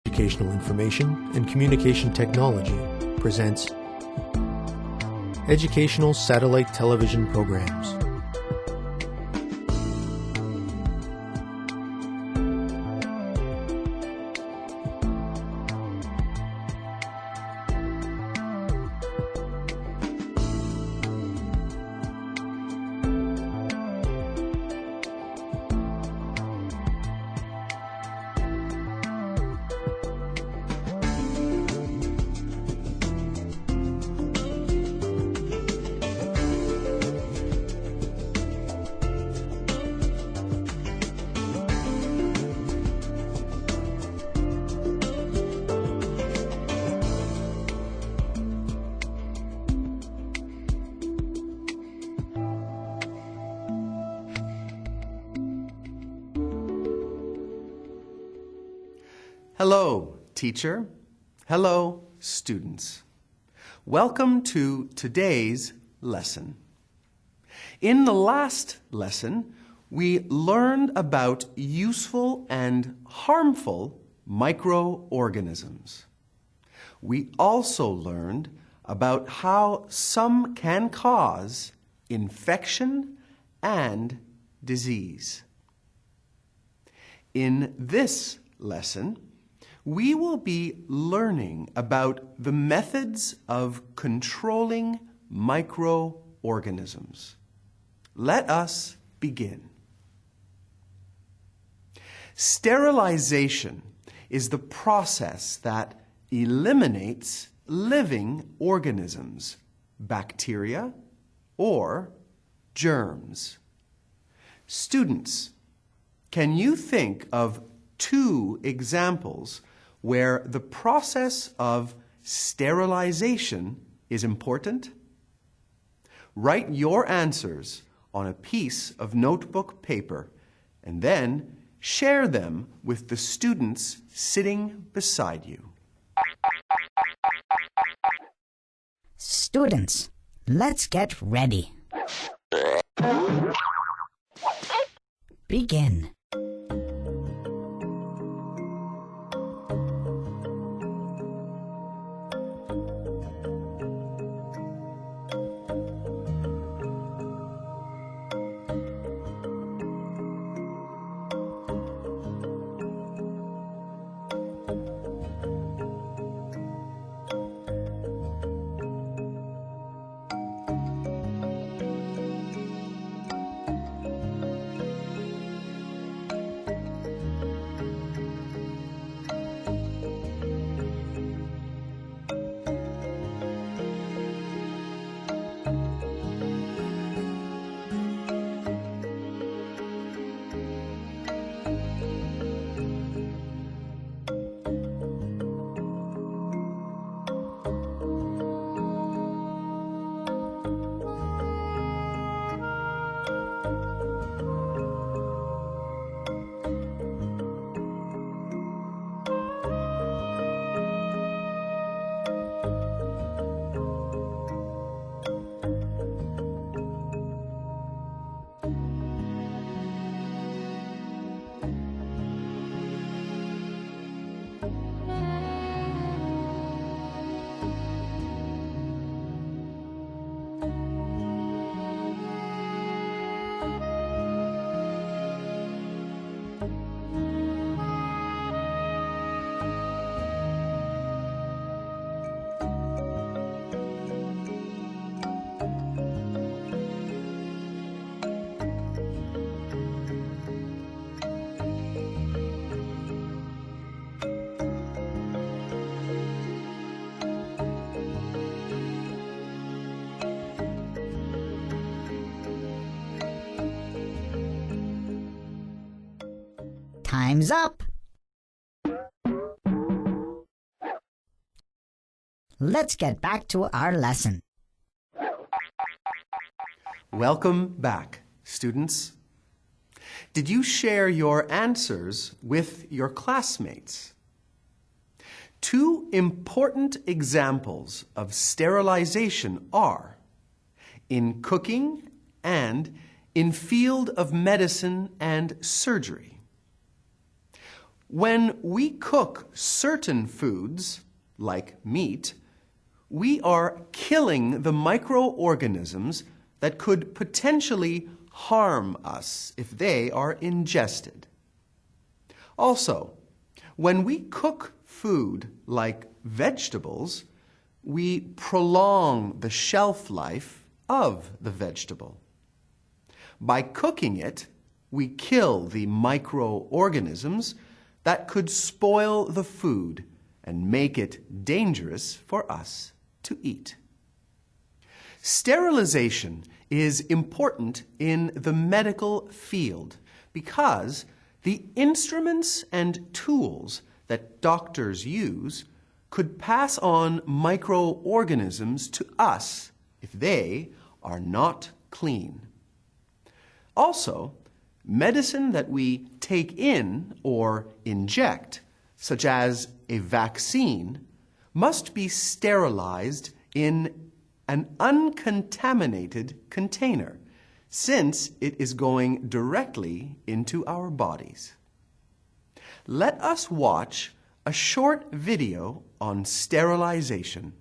Educational Information and Communication Technology presents Educational Satellite Television Programs. Hello, teacher. Hello, students. Welcome to today's lesson. In the last lesson, we learned about useful and harmful microorganisms. We also learned about how some can cause infection and disease. In this lesson, we will be learning about the methods of controlling microorganisms. Let us begin. Sterilization is the process that eliminates living organisms, bacteria, or germs. Students, can you think of two examples where the process of sterilization is important? Write your answers on a piece of notebook paper and then share them with the students sitting beside you. Students, let's get ready. Begin. Time's up. Let's get back to our lesson. Welcome back, students. Did you share your answers with your classmates? Two important examples of sterilization are in cooking and in field of medicine and surgery. When we cook certain foods, like meat, we are killing the microorganisms that could potentially harm us if they are ingested. Also, when we cook food like vegetables, we prolong the shelf life of the vegetable. By cooking it, we kill the microorganisms that could spoil the food and make it dangerous for us to eat. Sterilization is important in the medical field because the instruments and tools that doctors use could pass on microorganisms to us if they are not clean. Also, medicine that we take in or inject, such as a vaccine, must be sterilized in an uncontaminated container, since it is going directly into our bodies. Let us watch a short video on sterilization.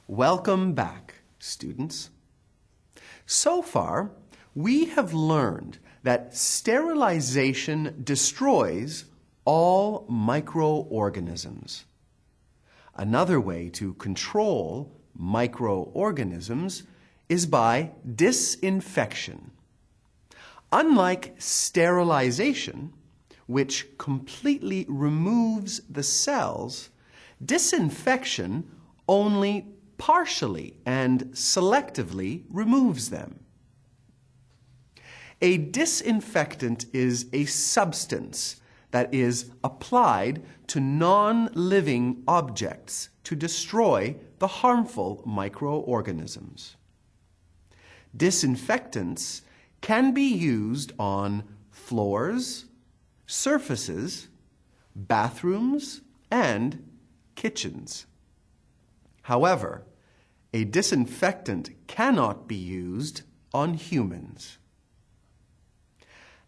Welcome back, students. So far, we have learned that sterilization destroys all microorganisms. Another way to control microorganisms is by disinfection. Unlike sterilization, which completely removes the cells, disinfection only partially and selectively removes them. A disinfectant is a substance that is applied to non-living objects to destroy the harmful microorganisms. Disinfectants can be used on floors, surfaces, bathrooms, and kitchens. However, a disinfectant cannot be used on humans.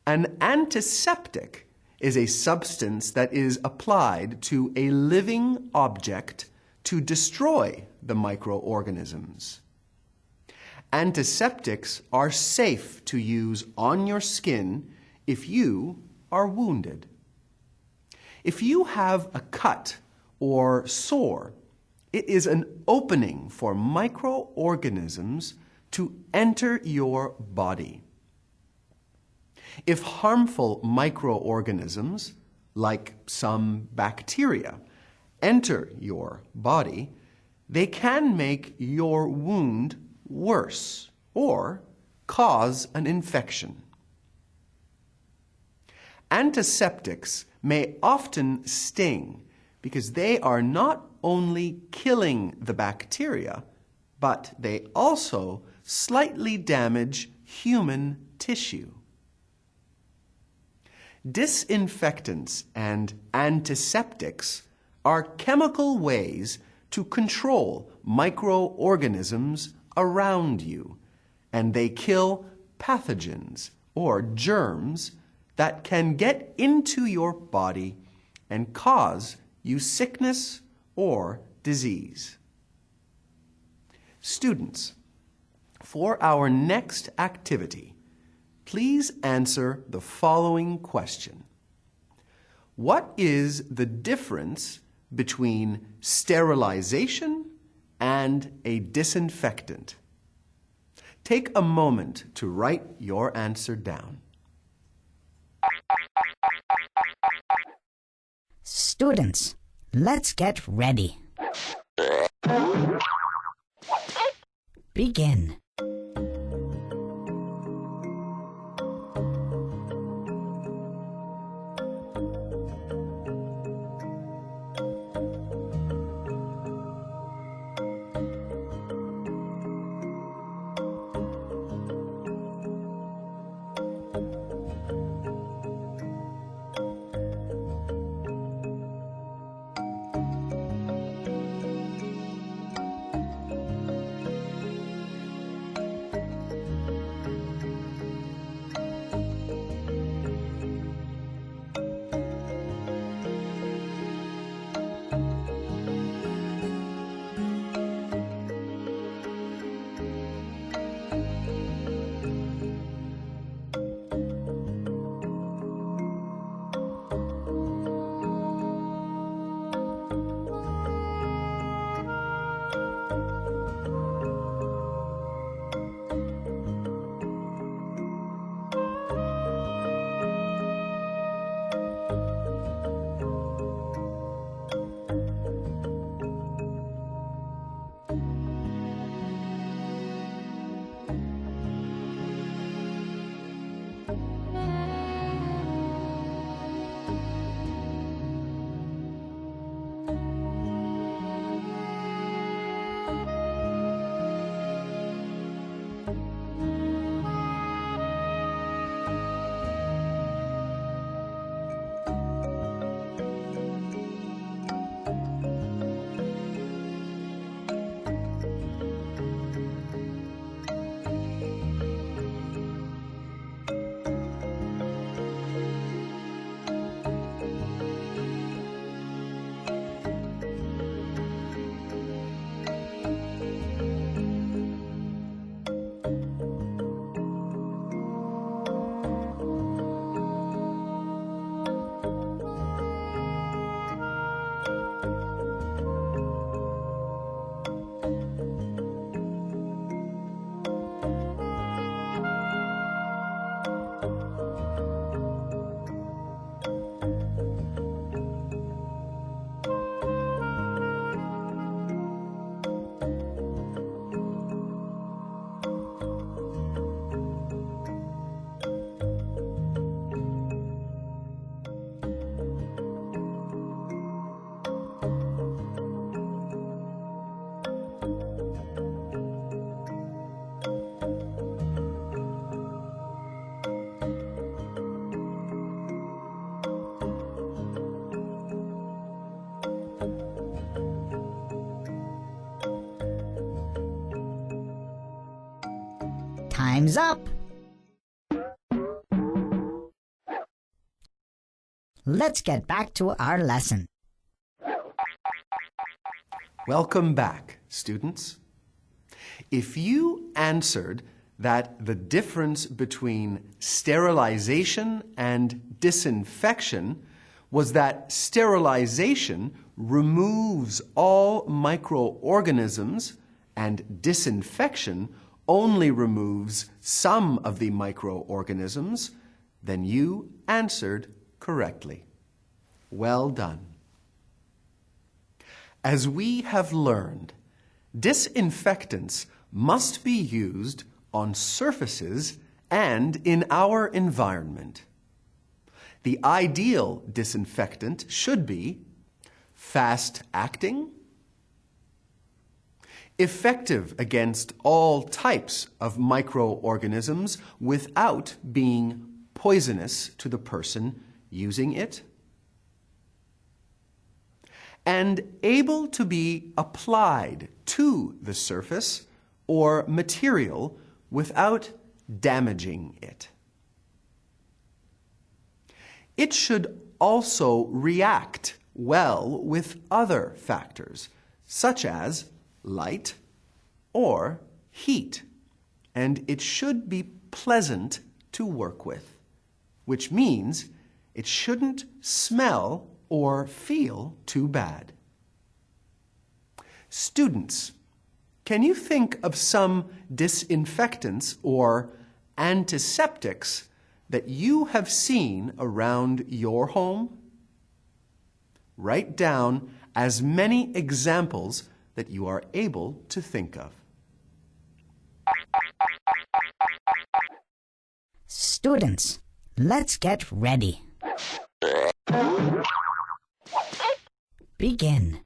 An antiseptic is a substance that is applied to a living object to destroy the microorganisms. Antiseptics are safe to use on your skin if you are wounded. If you have a cut or sore, it is an opening for microorganisms to enter your body. If harmful microorganisms, like some bacteria, enter your body, they can make your wound worse or cause an infection. Antiseptics may often sting because they are not only killing the bacteria, but they also slightly damage human tissue. Disinfectants and antiseptics are chemical ways to control microorganisms around you, and they kill pathogens or germs that can get into your body and cause you sickness or disease. Students, for our next activity, please answer the following question. What is the difference between sterilization and a disinfectant? Take a moment to write your answer down. Students, let's get ready. Begin. Time's up. Let's get back to our lesson. Welcome back, students. If you answered that the difference between sterilization and disinfection was that sterilization removes all microorganisms and disinfection only removes some of the microorganisms, then you answered correctly. Well done. As we have learned, disinfectants must be used on surfaces and in our environment. The ideal disinfectant should be fast-acting, effective against all types of microorganisms without being poisonous to the person using it, and able to be applied to the surface or material without damaging it. It should also react well with other factors, such as light or heat, and it should be pleasant to work with, which means it shouldn't smell or feel too bad. Students, can you think of some disinfectants or antiseptics that you have seen around your home? Write down as many examples that you are able to think of. Students, let's get ready. Begin.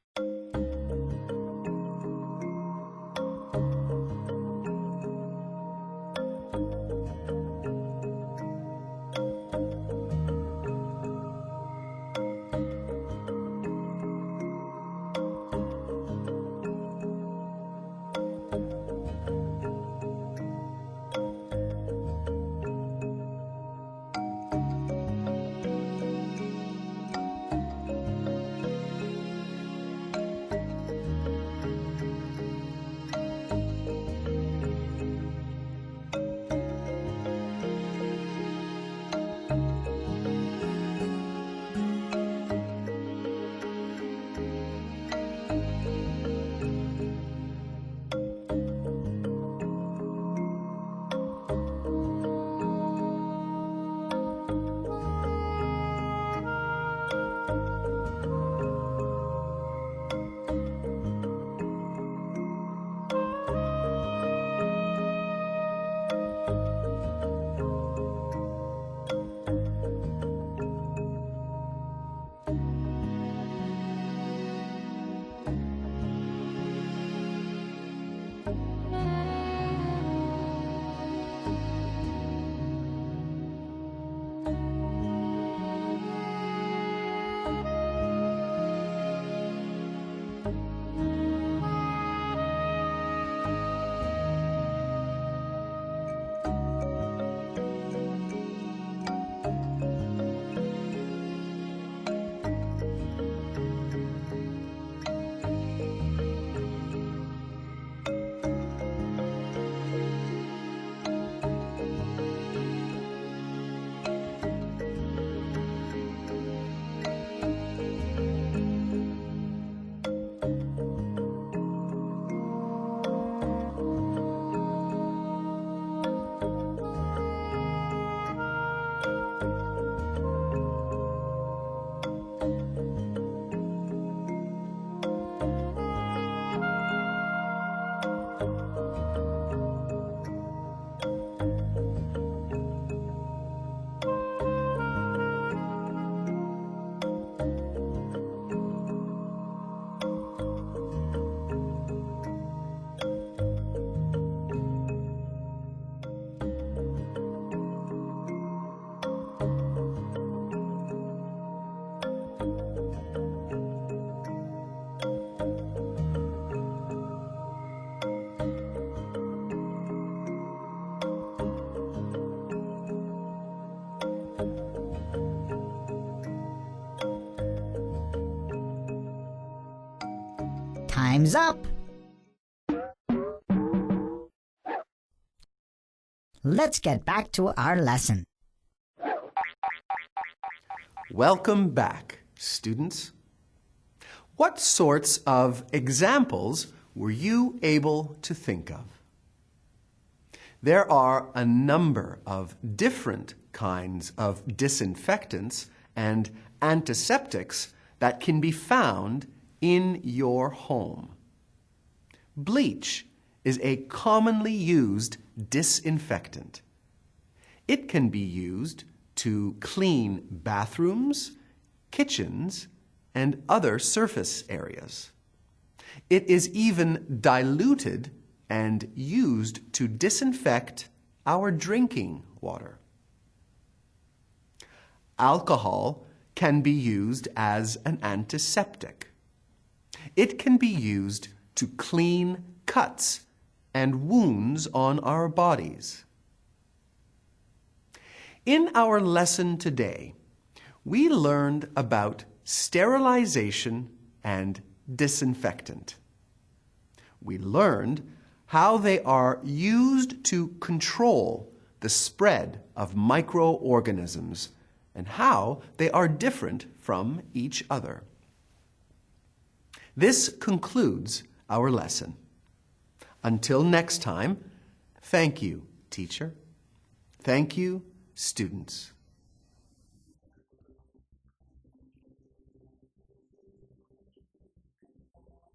Time's up! Let's get back to our lesson. Welcome back, students. What sorts of examples were you able to think of? There are a number of different kinds of disinfectants and antiseptics that can be found in your home. Bleach is a commonly used disinfectant. It can be used to clean bathrooms, kitchens, and other surface areas. It is even diluted and used to disinfect our drinking water. Alcohol can be used as an antiseptic. It can be used to clean cuts and wounds on our bodies. In our lesson today, we learned about sterilization and disinfectant. We learned how they are used to control the spread of microorganisms and how they are different from each other. This concludes our lesson. Until next time, thank you, teacher. Thank you, students.